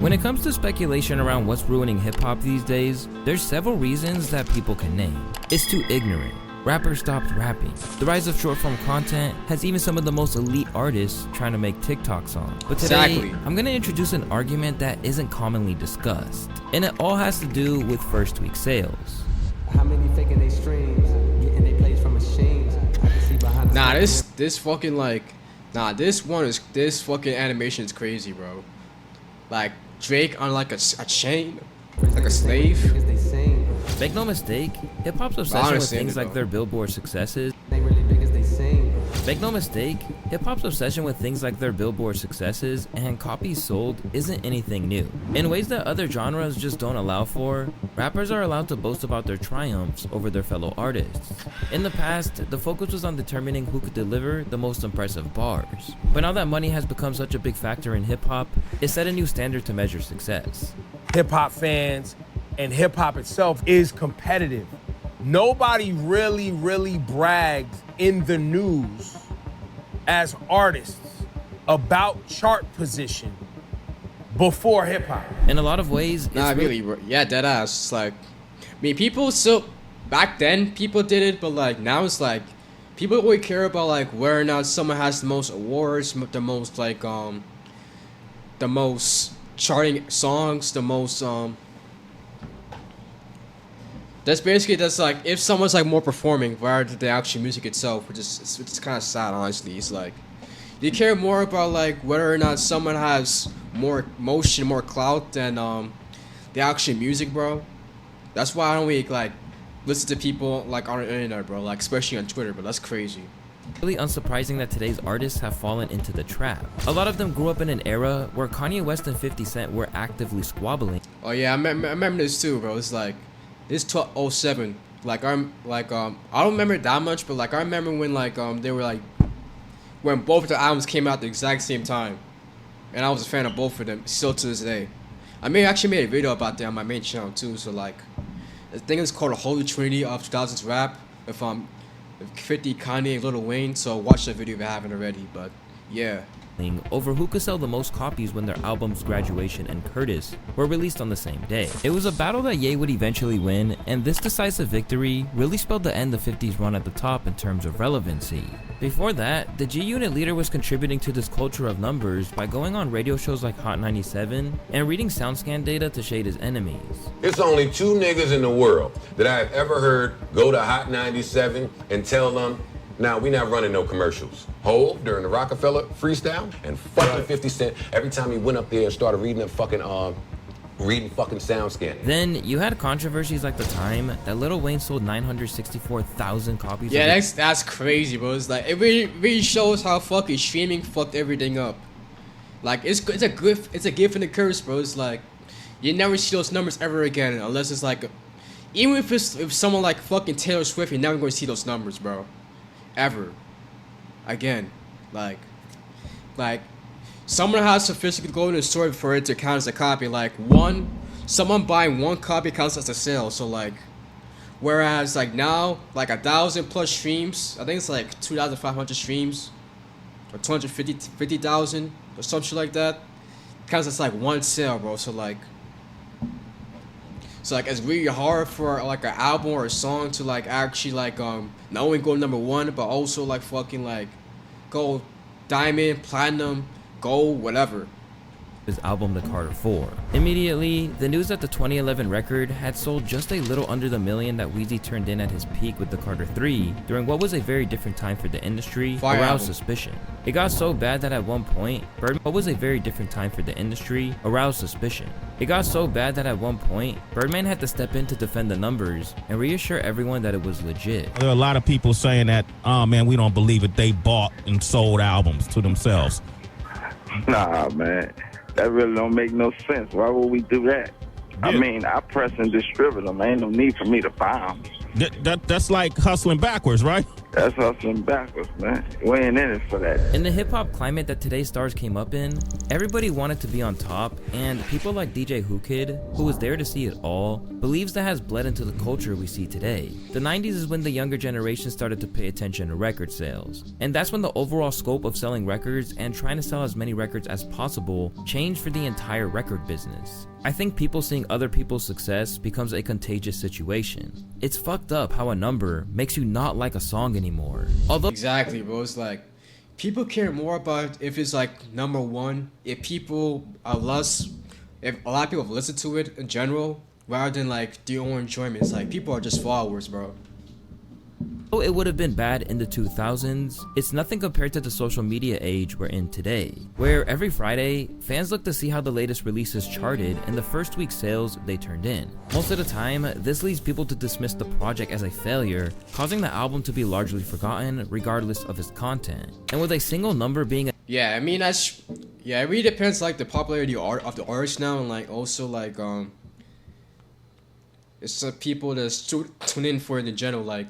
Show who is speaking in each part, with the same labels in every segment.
Speaker 1: When it comes to speculation around what's ruining hip-hop these days, there's several reasons that people can name. It's too ignorant. Rappers stopped rapping. The rise of short-form content has even some of the most elite artists trying to make TikTok songs. But today, I'm going to introduce an argument that isn't commonly discussed, and it all has to do with first-week sales.
Speaker 2: How many faking they streams, getting they plays from machines? I can see behind
Speaker 3: this fucking animation is crazy, bro. Like Drake on like a chain, like a slave.
Speaker 1: Make no mistake, hip-hop's obsession with things like their Billboard successes. Make no mistake, hip-hop's obsession with things like their Billboard successes and copies sold isn't anything new. In ways that other genres just don't allow for, rappers are allowed to boast about their triumphs over their fellow artists. In the past, the focus was on determining who could deliver the most impressive bars. But now that money has become such a big factor in hip-hop, it set a new standard to measure success.
Speaker 4: Hip-hop fans and hip-hop itself is competitive. Nobody really brags in the news as artists about chart position before hip-hop.
Speaker 1: In a lot of ways, it's
Speaker 3: dead ass. It's like, I mean, people still, back then people did it, but like now it's like people only care about like whether or not someone has the most awards, the most like the most charting songs, the most that's like if someone's like more performing rather than the actual music itself, which is it's kind of sad, honestly. It's like you care more about like whether or not someone has more motion, more clout than the actual music, bro. That's why I don't really like listen to people like on the internet, bro, like especially on Twitter, but that's crazy.
Speaker 1: Really unsurprising that today's artists have fallen into the trap. A lot of them grew up in an era where Kanye West and 50 Cent were actively squabbling.
Speaker 3: Oh yeah, I remember this too, bro. It's like this 07. Like I don't remember it that much, but like I remember when like they were like when both of the albums came out at the exact same time, and I was a fan of both of them still to this day. I actually made a video about that on my main channel too. So like, the thing is called the Holy Trinity of 2000s rap. If 50, Kanye, and Lil Wayne. So watch that video if you haven't already. But yeah.
Speaker 1: Over who could sell the most copies when their albums Graduation and Curtis were released on the same day. It was a battle that Ye would eventually win, and this decisive victory really spelled the end of 50's run at the top in terms of relevancy. Before that, the G-Unit leader was contributing to this culture of numbers by going on radio shows like Hot 97 and reading SoundScan data to shade his enemies.
Speaker 5: It's only two niggas in the world that I've ever heard go to Hot 97 and tell them, now, we not running no commercials. Hov during the Rockefeller freestyle and fucking 50 Cent every time he went up there and started reading that fucking SoundScan.
Speaker 1: Then you had controversies like the time that Lil Wayne sold 964,000 copies.
Speaker 3: Yeah, that's crazy, bro. It's like it really shows how fucking streaming fucked everything up. Like it's a gift and a curse, bro. It's like you never see those numbers ever again unless it's like even if someone like fucking Taylor Swift, you're never gonna see those numbers, bro. Ever again, like someone has to physically go in the store for it to count as a copy. Like someone buying one copy counts as a sale. So like, whereas like now, like 1,000+ streams, I think it's like 2,500 streams or 250,000 or some shit like that, counts as like one sale, bro. So like it's really hard for like an album or a song to like actually like not only go #1 but also like fucking like go diamond, platinum, gold, whatever.
Speaker 1: His album The Carter 4. Immediately, the news that the 2011 record had sold just a little under the million that Weezy turned in at his peak with The Carter 3 during what was a very different time for the industry aroused suspicion. It got so bad that at one point, Birdman had to step in to defend the numbers and reassure everyone that it was legit.
Speaker 6: There are a lot of people saying that, oh man, we don't believe it. They bought and sold albums to themselves.
Speaker 7: Nah, man. That really don't make no sense. Why would we do that? Yeah. I mean, I press and distribute them. Ain't no need for me to buy them.
Speaker 6: That's like hustling backwards, right?
Speaker 7: That's hustling backwards, man. We ain't in it for that.
Speaker 1: In the hip-hop climate that today's stars came up in, everybody wanted to be on top, and people like DJ Who Kid, who was there to see it all, believes that has bled into the culture we see today. The 90s is when the younger generation started to pay attention to record sales, and that's when the overall scope of selling records and trying to sell as many records as possible changed for the entire record business. I think people seeing other people's success becomes a contagious situation. It's fucked up how a number makes you not like a song anymore. Although
Speaker 3: Exactly, bro. It's like people care more about if it's like number one, if people are less, if a lot of people have listened to it in general, rather than like their own enjoyment. It's like people are just followers, bro.
Speaker 1: though it would have been bad in the 2000s, it's nothing compared to the social media age we're in today, where every Friday, fans look to see how the latest releases charted and the first week's sales they turned in. Most of the time, this leads people to dismiss the project as a failure, causing the album to be largely forgotten regardless of its content. And with a single number being
Speaker 3: Yeah, I mean that's yeah, it really depends like the popularity of the artist now, and like also like it's the people that tune in for it in general. Like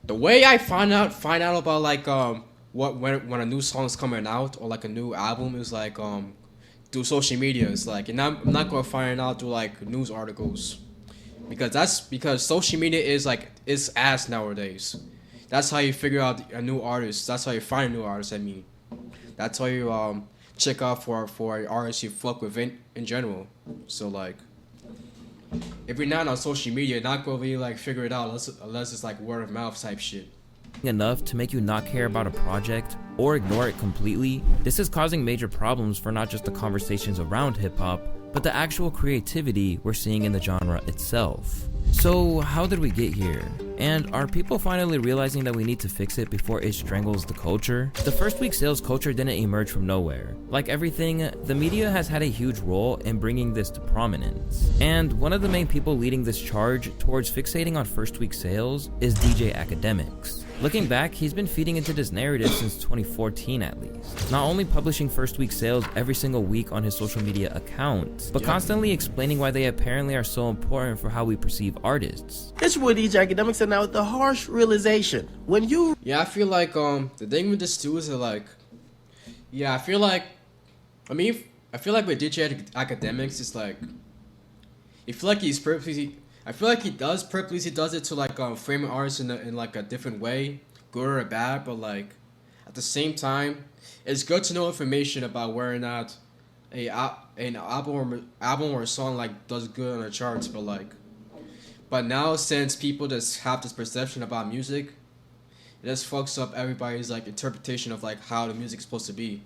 Speaker 3: the way I find out about like what when a new song's coming out or like a new album is like through social media. It's like, and I'm not gonna find out through like news articles, because social media is like it's ass nowadays. That's how you figure out a new artist. That's how you find a new artist. I mean, that's how you check out for artists you fuck with in general. So like, if you're not on social media, you're not gonna really like figure it out unless it's like word of mouth type shit.
Speaker 1: Enough to make you not care about a project or ignore it completely, this is causing major problems for not just the conversations around hip-hop, but the actual creativity we're seeing in the genre itself. So how did we get here? And are people finally realizing that we need to fix it before it strangles the culture? The first week sales culture didn't emerge from nowhere. Like everything, the media has had a huge role in bringing this to prominence. And one of the main people leading this charge towards fixating on first week sales is DJ Academics. Looking back, he's been feeding into this narrative since 2014 at least. Not only publishing first week sales every single week on his social media accounts, but constantly explaining why they apparently are so important for how we perceive artists.
Speaker 8: It's where DJ Academics are now with the harsh realization. When you...
Speaker 3: Yeah, I feel like the thing with this too is that like, yeah, I feel like with DJ Academics it's like, I feel like he's purposely, I feel like he does it to like frame artists in like a different way, good or bad, but like at the same time, it's good to know information about whether or not an album or a song like does good on the charts, but now since people just have this perception about music, it just fucks up everybody's like interpretation of like how the music's supposed to be.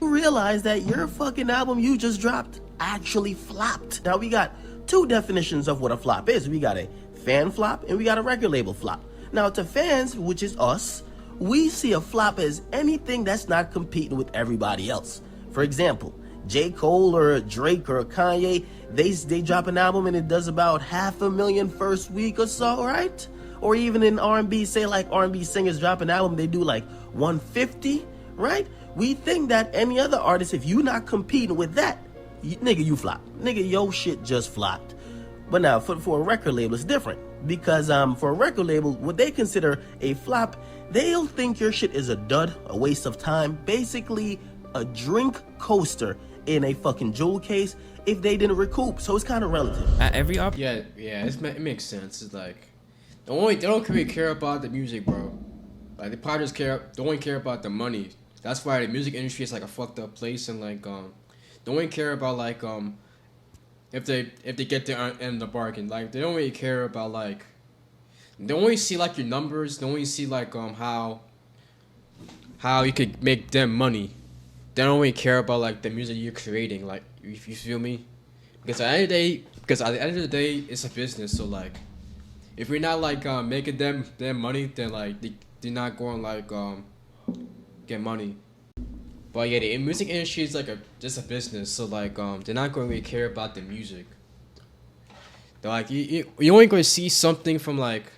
Speaker 8: realize that your fucking album you just dropped actually flopped. Now we got two definitions of what a flop is. We got a fan flop and we got a record label flop. Now to fans, which is us, we see a flop as anything that's not competing with everybody else. For example, J. Cole or Drake or Kanye, they drop an album and it does about 500,000 first week or so, right? Or even in R&B, say like R&B singers drop an album, they do like 150, right? We think that any other artist, if you not competing with that, nigga, you flop. Nigga, your shit just flopped. But now, for a record label, it's different. Because for a record label, what they consider a flop, they'll think your shit is a dud, a waste of time, basically a drink coaster in a fucking jewel case if they didn't recoup. So it's kind of relative.
Speaker 1: At every
Speaker 3: It makes sense. It's like, they don't really care about the music, bro. Like, they probably just don't only care about the money. That's why the music industry is like a fucked up place, and like, don't really care about like if they get their end of the bargain. Like, they don't really care about like, they only see like your numbers. They only see like how you could make them money. They don't really care about like the music you're creating. Like, if you feel me, because at the end of the day, it's a business. So like, if you're not like making them money, then like they're not going like get money. But yeah, the music industry is like just a business, so like they're not going to really care about the music. They're like, you only going to see something from like,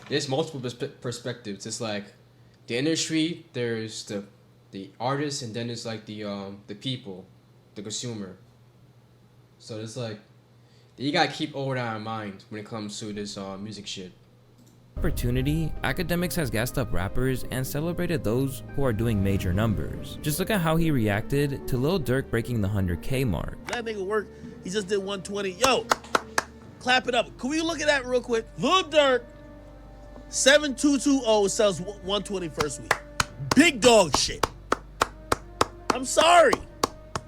Speaker 3: there's multiple perspectives. It's like the industry, there's the artist, and then it's like the people, the consumer. So it's like You gotta keep all that in mind when it comes to this music shit.
Speaker 1: Opportunity, Academics has gassed up rappers and celebrated those who are doing major numbers. Just look at how he reacted to Lil Durk breaking the 100K mark.
Speaker 8: That nigga work. He just did 120. Yo, clap it up. Can we look at that real quick? Lil Durk, 7220 sells 120 first week. Big dog shit. I'm sorry.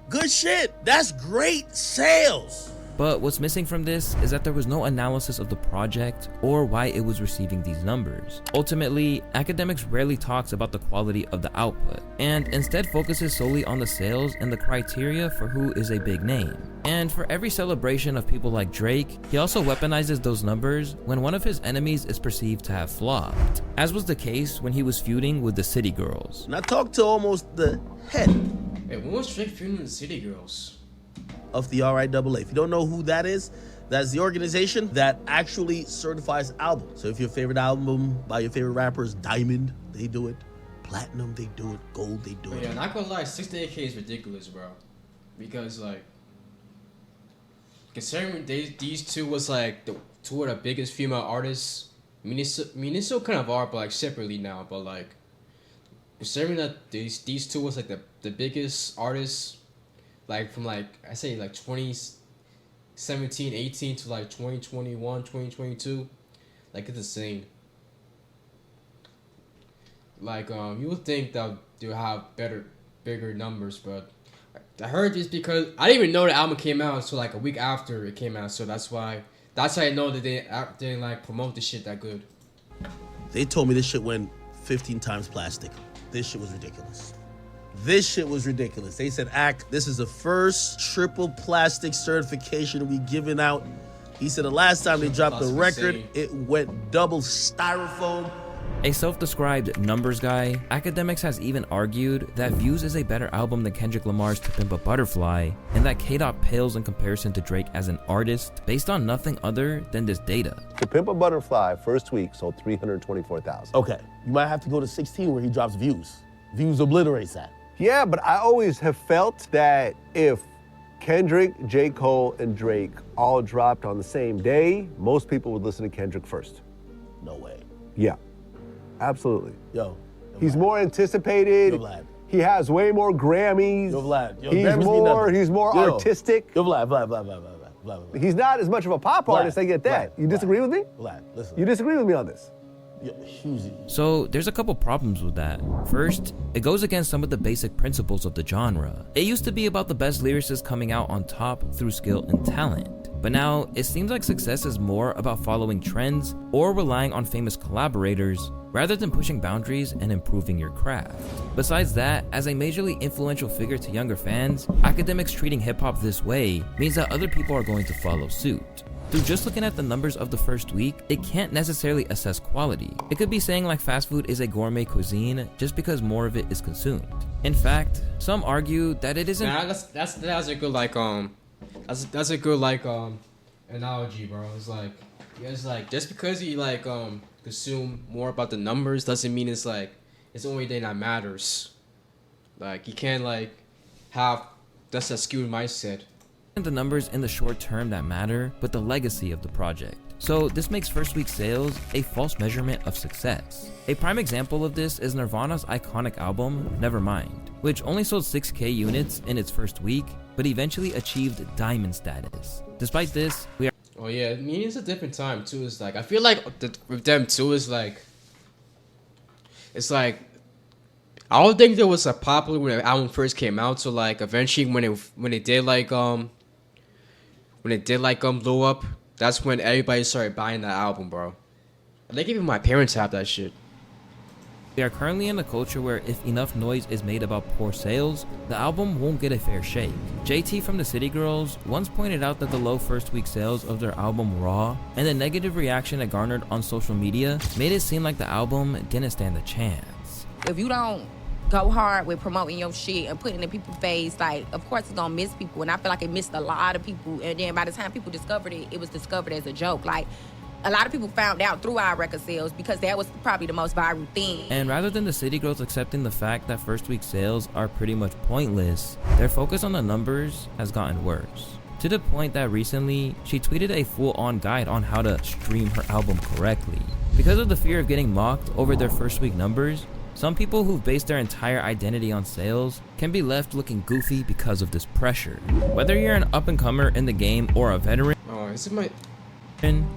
Speaker 8: Good shit. That's great sales.
Speaker 1: But what's missing from this is that there was no analysis of the project or why it was receiving these numbers. Ultimately, Academics rarely talks about the quality of the output, and instead focuses solely on the sales and the criteria for who is a big name. And for every celebration of people like Drake, he also weaponizes those numbers when one of his enemies is perceived to have flopped, as was the case when he was feuding with the City Girls.
Speaker 8: And I talked to almost the head
Speaker 3: Hey, when was Drake feuding with the City Girls?
Speaker 8: of the RIAA. If you don't know who that is, that's the organization that actually certifies albums. So if your favorite album by your favorite rapper is Diamond, they do it. Platinum, they do it. Gold, they do
Speaker 3: But
Speaker 8: it.
Speaker 3: yeah, not gonna lie, 68K is ridiculous, bro. Because like, considering these two was like the two of the biggest female artists. I mean, it's still kind of are, but like separately now. But like, considering that these two was like the biggest artists. Like from like I say like 2017, 18 to like 2021, 2022, like it's insane. Like you would think that they'll have bigger numbers, but I heard this because I didn't even know the album came out until like a week after it came out, so that's how I know that they didn't like promote the shit that good.
Speaker 8: They told me this shit went 15 times plastic. This shit was ridiculous. This shit was ridiculous. They said, this is the first triple plastic certification we giving out. He said the last time they dropped the record, it went double styrofoam.
Speaker 1: A self-described numbers guy, Academics has even argued that Views is a better album than Kendrick Lamar's To Pimp a Butterfly, and that K-Dot pales in comparison to Drake as an artist based on nothing other than this data.
Speaker 9: To Pimp a Butterfly first week sold 324,000.
Speaker 8: Okay, you might have to go to 16 where he drops Views. Views obliterates that.
Speaker 9: Yeah, but I always have felt that if Kendrick, J. Cole, and Drake all dropped on the same day, most people would listen to Kendrick first.
Speaker 8: No way.
Speaker 9: Yeah, absolutely.
Speaker 8: Yo,
Speaker 9: he's more anticipated.
Speaker 8: Yo, Vlad.
Speaker 9: He has way more Grammys.
Speaker 8: Yo, Vlad. Yo,
Speaker 9: he's more artistic.
Speaker 8: Yo, Vlad.
Speaker 9: He's not as much of a pop artist, I get that. You disagree with me?
Speaker 8: Vlad, listen.
Speaker 9: You disagree with me on this?
Speaker 1: So there's a couple problems with that. First, it goes against some of the basic principles of the genre. It used to be about the best lyricists coming out on top through skill and talent. But now, it seems like success is more about following trends or relying on famous collaborators rather than pushing boundaries and improving your craft. Besides that, as a majorly influential figure to younger fans, Academics treating hip-hop this way means that other people are going to follow suit. Through just looking at the numbers of the first week, it can't necessarily assess quality. It could be saying like fast food is a gourmet cuisine just because more of it is consumed. In fact, some argue that it isn't.
Speaker 3: Nah, that's a good like that's a good like analogy, bro. It's like just because you like consume more about the numbers doesn't mean it's the only thing that matters. Like you can't like have that's a skewed mindset.
Speaker 1: The numbers in the short term that matter, but the legacy of the project. So this makes first week sales a false measurement of success. A prime example of this is Nirvana's iconic album, Nevermind, which only sold 6K units in its first week, but eventually achieved diamond status. Despite this, we are...
Speaker 3: Oh yeah, I mean it's a different time too. It's like, I feel like with them too, it's like I don't think there was a popular when the album first came out, so like eventually when it did blow up, that's when everybody started buying that album, bro. I think even my parents have that shit.
Speaker 1: We are currently in a culture where if enough noise is made about poor sales, the album won't get a fair shake. JT from the City Girls once pointed out that the low first week sales of their album Raw and the negative reaction it garnered on social media made it seem like the album didn't stand a chance.
Speaker 10: If you don't go hard with promoting your shit and putting it in people's face, like, of course it's gonna miss people, and I feel like it missed a lot of people, and then by the time people discovered it, it was discovered as a joke. Like, a lot of people found out through our record sales because that was probably the most viral thing.
Speaker 1: And rather than the City Girls accepting the fact that first week sales are pretty much pointless, their focus on the numbers has gotten worse. to the point that recently she tweeted a full-on guide on how to stream her album correctly. Because of the fear of getting mocked over their first week numbers, some people who've based their entire identity on sales can be left looking goofy because of this pressure. Whether you're an up-and-comer in the game or a veteran,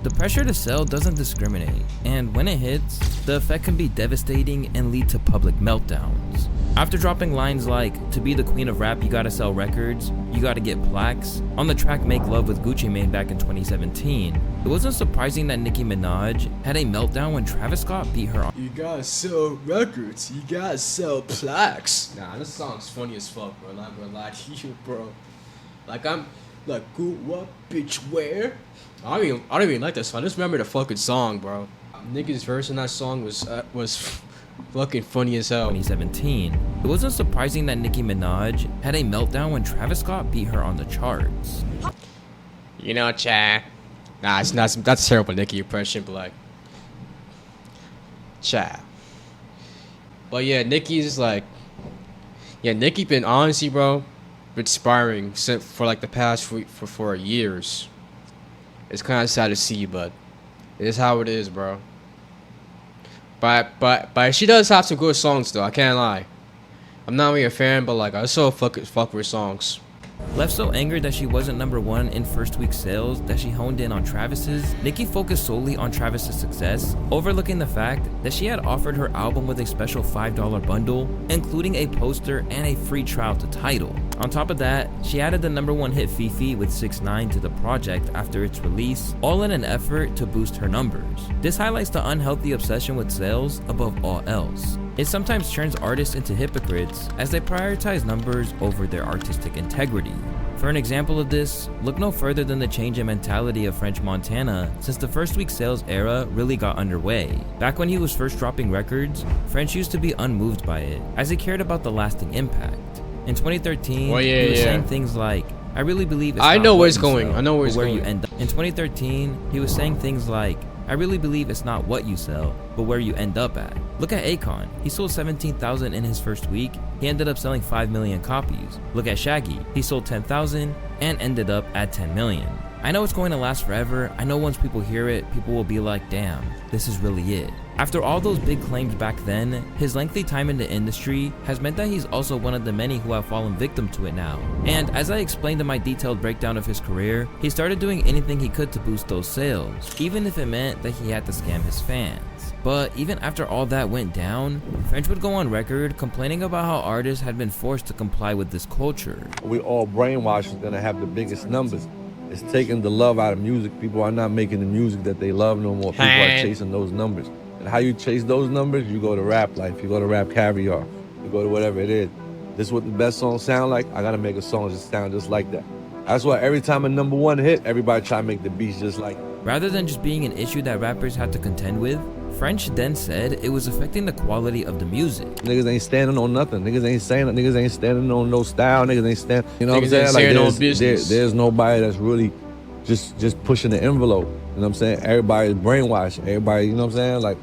Speaker 1: the pressure to sell doesn't discriminate, and when it hits, the effect can be devastating and lead to public meltdowns. After dropping lines like, "To be the queen of rap, you gotta sell records, you gotta get plaques," on the track Make Love with Gucci Mane back in 2017, it wasn't surprising that Nicki Minaj had a meltdown when Travis Scott beat her on.
Speaker 3: You gotta sell records, you gotta sell plaques. Nah, this song's funny as fuck, bro. I'm not gonna lie to you, bro. Like, I'm like, what, bitch, where? I don't even like that song. I just remember the fucking song, bro. Nicki's verse in that song was fucking funny as hell.
Speaker 1: 2017. It wasn't surprising that Nicki Minaj had a meltdown when Travis Scott beat her on the charts.
Speaker 3: You know, Cha. Nah, it's not. That's a terrible Nicki impression, but like, Cha. But yeah, Nicki's like, yeah, Nicki been honestly, bro, inspiring for like the past for years. It's kind of sad to see, but it is how it is, bro. But she does have some good songs though. I can't lie. I'm not really a fan, but like I still fuck with her songs.
Speaker 1: Left so angered that she wasn't #1 in first week sales that she honed in on Travis's, Nicki focused solely on Travis's success, overlooking the fact that she had offered her album with a special $5 bundle, including a poster and a free trial to Tidal. On top of that, she added the #1 hit Fifi with 6ix9ine to the project after its release, all in an effort to boost her numbers. This highlights the unhealthy obsession with sales above all else. It sometimes turns artists into hypocrites as they prioritize numbers over their artistic integrity. For an example of this, look no further than the change in mentality of French Montana since the first week sales era really got underway. Back when he was first dropping records, French used to be unmoved by it, as he cared about the lasting impact. In 2013, he was saying things like, "I really believe it's not what you sell,
Speaker 3: I know where he's
Speaker 1: but where
Speaker 3: going.
Speaker 1: you end up." In 2013, he was saying things like, "I really believe it's not what you sell, but where you end up at." Look at Akon. He sold 17,000 in his first week. He ended up selling 5 million copies. Look at Shaggy. He sold 10,000 and ended up at 10 million. I know it's going to last forever. I know once people hear it, people will be like, damn, this is really it. After all those big claims back then, his lengthy time in the industry has meant that he's also one of the many who have fallen victim to it now. And as I explained in my detailed breakdown of his career, he started doing anything he could to boost those sales, even if it meant that he had to scam his fans. But even after all that went down, French would go on record complaining about how artists had been forced to comply with this culture.
Speaker 11: We all brainwashed are gonna have the biggest numbers. It's taking the love out of music. People are not making the music that they love no more. People are chasing those numbers. And how you chase those numbers? You go to Rap Life, you go to Rap Caviar, you go to whatever it is. This is what the best songs sound like. I gotta make a song that sound just like that. That's why every time a #1 hit, everybody try to make the beats just like it.
Speaker 1: Rather than just being an issue that rappers had to contend with, French then said it was affecting the quality of the music.
Speaker 11: Niggas ain't standing on nothing. Niggas ain't standing on no style. Niggas ain't standing. You know what I'm saying? Like there's nobody that's really just pushing the envelope. You know what I'm saying? Everybody's brainwashed. Everybody, you know what I'm saying? Like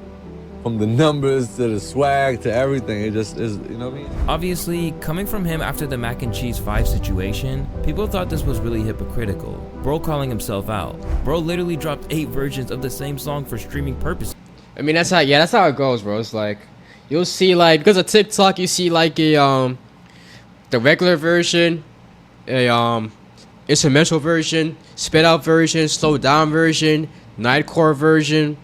Speaker 11: from the numbers to the swag to everything, it just is. You know what I mean?
Speaker 1: Obviously, coming from him after the Mac and Cheese 5 situation, people thought this was really hypocritical. Bro calling himself out. Bro literally dropped 8 versions of the same song for streaming purposes.
Speaker 3: I mean, that's how it goes, bro. It's like, you'll see, like, because of TikTok, you see, like, the regular version, instrumental version, sped out version, slowed down version, nightcore version,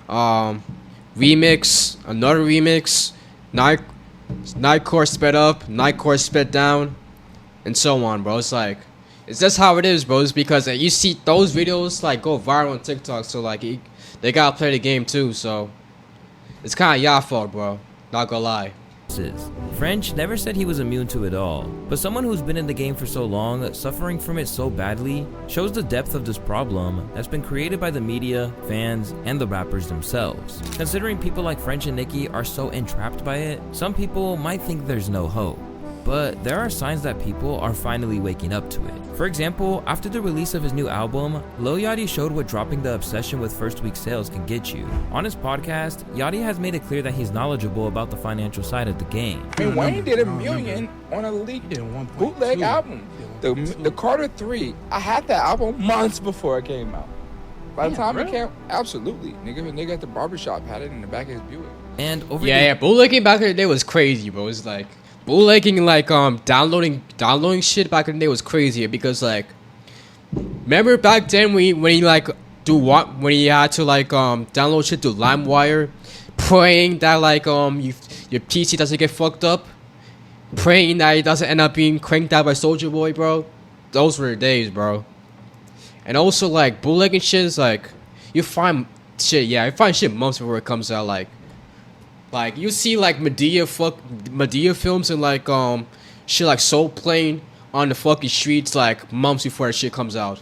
Speaker 3: remix, another remix, nightcore sped up, nightcore sped down, and so on, bro. It's like, it's just how it is, bro. It's because you see those videos, like, go viral on TikTok, so, like, they gotta play the game too, so it's kind of y'all fault, bro. Not gonna lie.
Speaker 1: French never said he was immune to it all, but someone who's been in the game for so long, suffering from it so badly, shows the depth of this problem that's been created by the media, fans, and the rappers themselves. Considering people like French and Nicki are so entrapped by it, some people might think there's no hope. but there are signs that people are finally waking up to it. For example, after the release of his new album, Lil Yachty showed what dropping the obsession with first week sales can get you. On his podcast, Yachty has made it clear that he's knowledgeable about the financial side of the game.
Speaker 12: I mean, Wayne did $1 million on a leaked bootleg album. The Carter 3, I had that album months before it came out. By the time it came, absolutely. Nigga at the barbershop had it in the back of his Buick.
Speaker 1: And over
Speaker 3: bootlegging back in the day was crazy, bro. It's like bootlegging, like downloading shit back in the day was crazy because like, remember back then when he like when he had to like download shit to LimeWire, praying that like your PC doesn't get fucked up, praying that it doesn't end up being cranked out by Soulja Boy, bro. Those were the days, bro. And also like bootlegging shit is like you find shit months before it comes out. Like you see like Medea films and like shit like Soul Plane on the fucking streets like months before that shit comes out.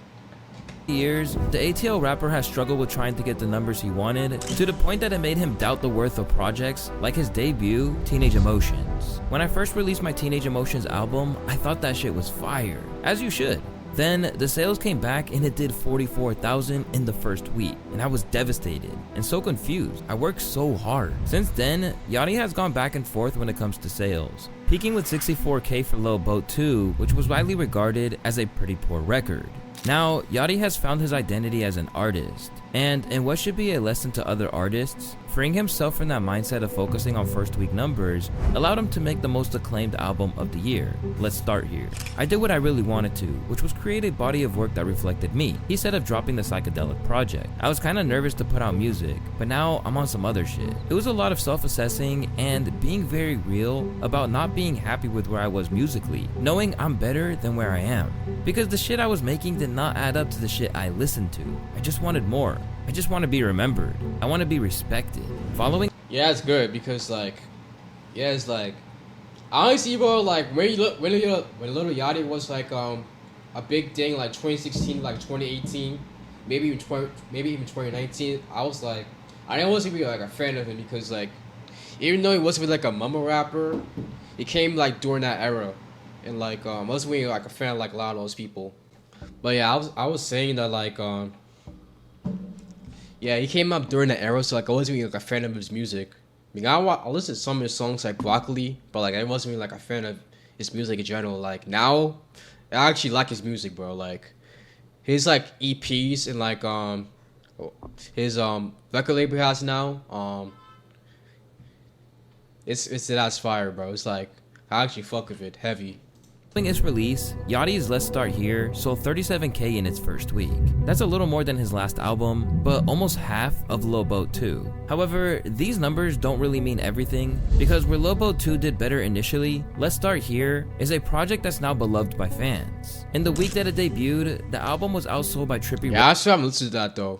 Speaker 1: Years, the ATL rapper has struggled with trying to get the numbers he wanted, to the point that it made him doubt the worth of projects like his debut, Teenage Emotions. When I first released my Teenage Emotions album, I thought that shit was fire, as you should. Then the sales came back and it did 44,000 in the first week, and I was devastated and so confused. I worked so hard. Since then, Yachty has gone back and forth when it comes to sales, peaking with 64K for Lil Boat 2, which was widely regarded as a pretty poor record. Now, Yachty has found his identity as an artist, and in what should be a lesson to other artists, freeing himself from that mindset of focusing on first week numbers allowed him to make the most acclaimed album of the year, Let's Start Here. I did what I really wanted to, which was create a body of work that reflected me, he said of dropping the psychedelic project. I was kinda nervous to put out music, but now I'm on some other shit. It was a lot of self-assessing and being very real about not being happy with where I was musically, knowing I'm better than where I am. Because the shit I was making did not add up to the shit I listened to. I just wanted more. I just want to be remembered. I want to be respected. Following.
Speaker 3: Yeah, it's good because it's like, honestly, bro, like when Little Yachty was like a big thing, like 2016, like 2018, maybe even 2019. I was like, I didn't want to be like a fan of him because like, even though he wasn't like a mumble rapper, he came like during that era, and like I wasn't really like a fan of like a lot of those people. But yeah, I was saying that like yeah, he came up during the era, so like I wasn't really like a fan of his music. I mean, I listened to some of his songs like Broccoli, but like I wasn't really like a fan of his music in general. Like now, I actually like his music, bro. Like his like EPs and like his record label he has now, that's fire, bro. It's like I actually fuck with it heavy.
Speaker 1: Following its release, Yachty's Let's Start Here sold 37K in its first week. That's a little more than his last album, but almost half of Lil Boat 2. However, these numbers don't really mean everything, because where Lil Boat 2 did better initially, Let's Start Here is a project that's now beloved by fans. In the week that it debuted, the album was outsold by Trippie.
Speaker 3: Yeah, that's why I'm listening to that though.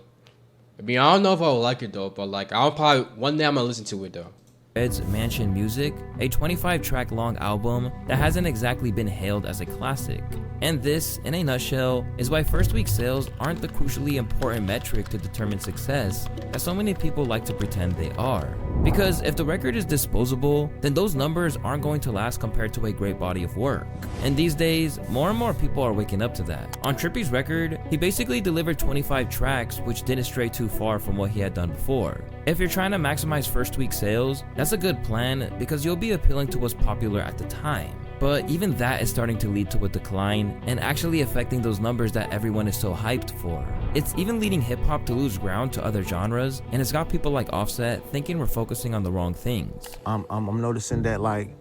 Speaker 3: I mean, I don't know if I will like it though, but like I'll probably one day I'm gonna listen to it though.
Speaker 1: Red's Mansion Music, a 25-track long album that hasn't exactly been hailed as a classic. And this, in a nutshell, is why first week sales aren't the crucially important metric to determine success that so many people like to pretend they are. Because if the record is disposable, then those numbers aren't going to last compared to a great body of work. And these days, more and more people are waking up to that. On Trippie's record, he basically delivered 25 tracks, which didn't stray too far from what he had done before. If you're trying to maximize first week sales, that's a good plan because you'll be appealing to what's popular at the time. But even that is starting to lead to a decline and actually affecting those numbers that everyone is so hyped for. It's even leading hip-hop to lose ground to other genres, and it's got people like Offset thinking we're focusing on the wrong things.
Speaker 13: I'm noticing that like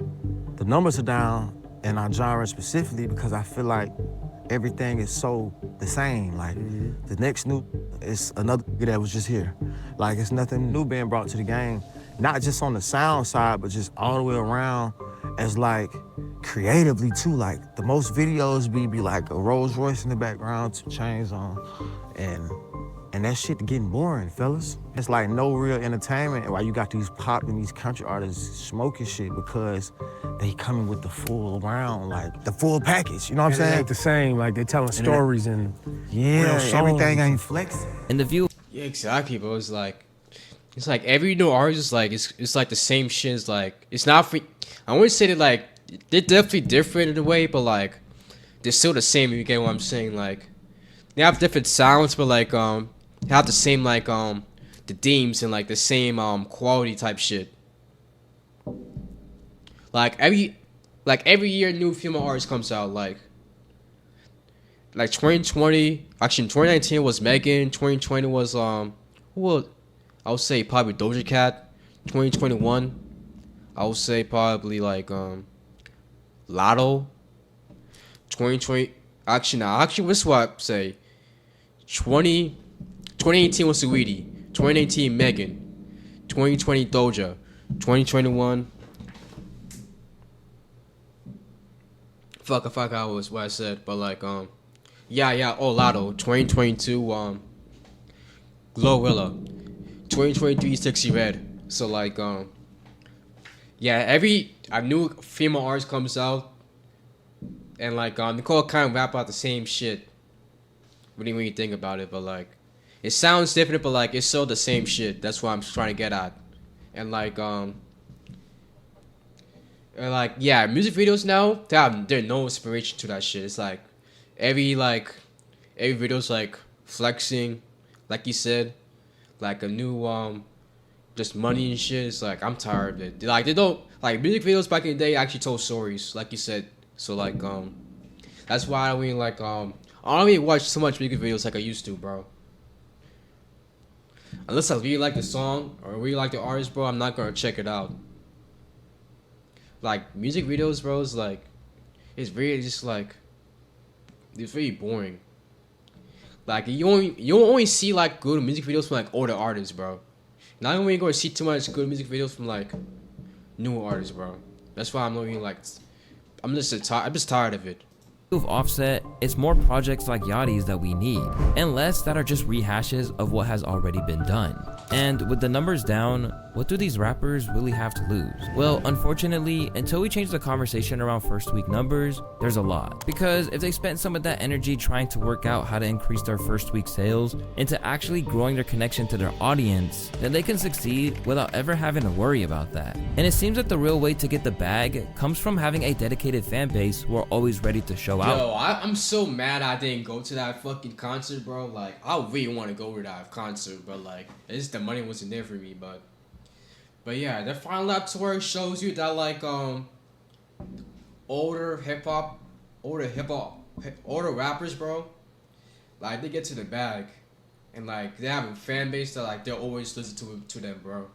Speaker 13: the numbers are down in our genre specifically because I feel like everything is so the same. Like the next new is another that was just here. Like it's nothing new being brought to the game, not just on the sound side, but just all the way around as like creatively too. Like the most videos be like a Rolls Royce in the background, 2 chains on, and that shit getting boring, fellas. It's like no real entertainment while you got these pop and these country artists smoking shit because they coming with the full round, like the full package, you know what I'm saying?
Speaker 4: It ain't the same, like they telling stories and
Speaker 13: yeah, everything ain't flexing.
Speaker 1: And the view.
Speaker 3: Yeah, exactly, bro. It's like every new artist is like it's like the same shit. It's like it's not for. I wouldn't say that like they're definitely different in a way, but like they're still the same. If you get what I'm saying, like they have different sounds, but like they have the same like the themes and like the same quality type shit. Like every year, new female artist comes out. Like 2020, actually 2019 was Megan. 2020 was I would say probably Doja Cat. 2021, I would say probably like Lotto. 2020, actually what's what I say? 2018 was Saweetie. 2018 Megan. 2020 Doja. 2021. Fuck, I forgot what I said, but like Lotto. 2022 Glorilla. 2023 Sexy Red. So like every a new female artist comes out, and like they all kind of rap about the same shit. When you think about it, but like it sounds different, but like it's still the same shit. That's what I'm trying to get at. And like music videos now, there's no inspiration to that shit. It's like every video's like flexing, like you said, like a new just money and shit. It's like I'm tired of it. Like they don't like music videos back in the day actually told stories, like you said. So like that's why I don't really watch so much music videos like I used to, bro. Unless I really like the song or really like the artist, bro, I'm not gonna check it out. Like music videos, bro, is like it's really just like it's really boring. Like you only see like good music videos from like older artists, bro. Not only going to see too much good music videos from like newer artists, bro. That's why I'm not even like I'm just tired of it.
Speaker 1: Of Offset, it's more projects like Yachty's that we need, and less that are just rehashes of what has already been done. And with the numbers down, what do these rappers really have to lose? Well, unfortunately, until we change the conversation around first week numbers, there's a lot. Because if they spent some of that energy trying to work out how to increase their first week sales into actually growing their connection to their audience, then they can succeed without ever having to worry about that. And it seems that the real way to get the bag comes from having a dedicated fan base who are always ready to show out.
Speaker 3: Yo, I'm so mad I didn't go to that fucking concert, bro. Like, I really want to go to that concert, but like, it's the money wasn't there for me. But yeah, the Final Lap tour shows you that like older rappers, bro, like they get to the bag, and like they have a fan base that like they'll always listen to them, bro.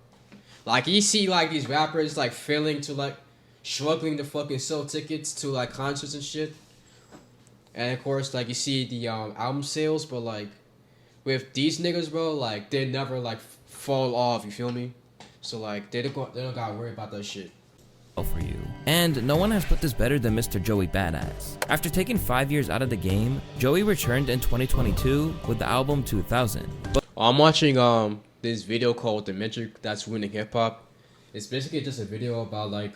Speaker 3: Like you see like these rappers like failing to like struggling to fucking sell tickets to like concerts and shit. And of course, like you see the album sales, but like with these niggas, bro, like they never like fall off. You feel me? So like they don't gotta worry about that shit.
Speaker 1: For you. And no one has put this better than Mr. Joey Badass. After taking 5 years out of the game, Joey returned in 2022 with the album 2000.
Speaker 3: I'm watching this video called The Metric That's Ruining Hip Hop. It's basically just a video about like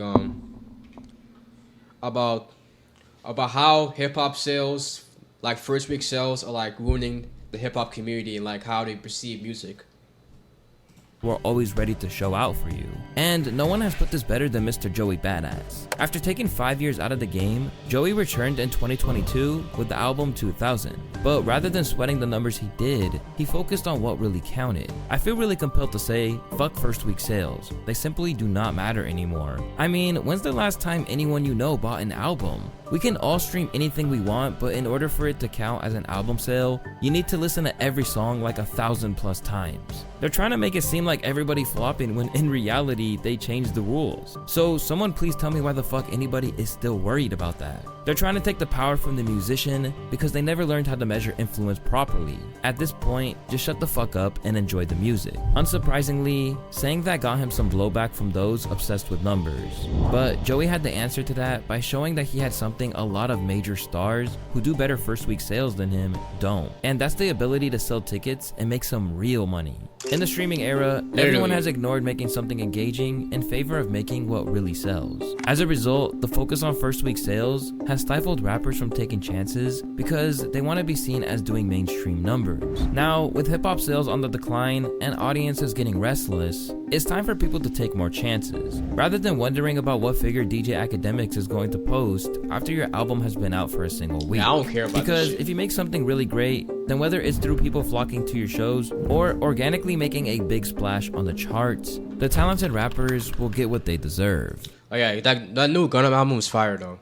Speaker 3: about how hip hop sales, like first week sales, are like ruining the hip hop community and like how they perceive music.
Speaker 1: We're always ready to show out for you. And no one has put this better than Mr. Joey Badass. After taking 5 years out of the game, Joey returned in 2022 with the album 2000. But rather than sweating the numbers he did, he focused on what really counted. I feel really compelled to say, fuck first week sales. They simply do not matter anymore. I mean, when's the last time anyone you know bought an album? We can all stream anything we want, but in order for it to count as an album sale, you need to listen to every song like 1,000+ times. They're trying to make it seem like everybody flopping when in reality, they changed the rules. So someone please tell me why the fuck anybody is still worried about that. They're trying to take the power from the musician because they never learned how to measure influence properly. At this point, just shut the fuck up and enjoy the music. Unsurprisingly, saying that got him some blowback from those obsessed with numbers. But Joey had the answer to that by showing that he had something a lot of major stars who do better first week sales than him don't. And that's the ability to sell tickets and make some real money. In the streaming era, everyone has ignored making something engaging in favor of making what really sells. As a result, the focus on first week sales has has stifled rappers from taking chances because they want to be seen as doing mainstream numbers. Now, with hip-hop sales on the decline and audiences getting restless, it's time for people to take more chances. Rather than wondering about what figure DJ Academics is going to post after your album has been out for a single week.
Speaker 3: Yeah, I don't care about
Speaker 1: because
Speaker 3: this shit.
Speaker 1: if you make something really great, then whether it's through people flocking to your shows or organically making a big splash on the charts, the talented rappers will get what they deserve.
Speaker 3: Oh yeah, that new Gunna album was fire though.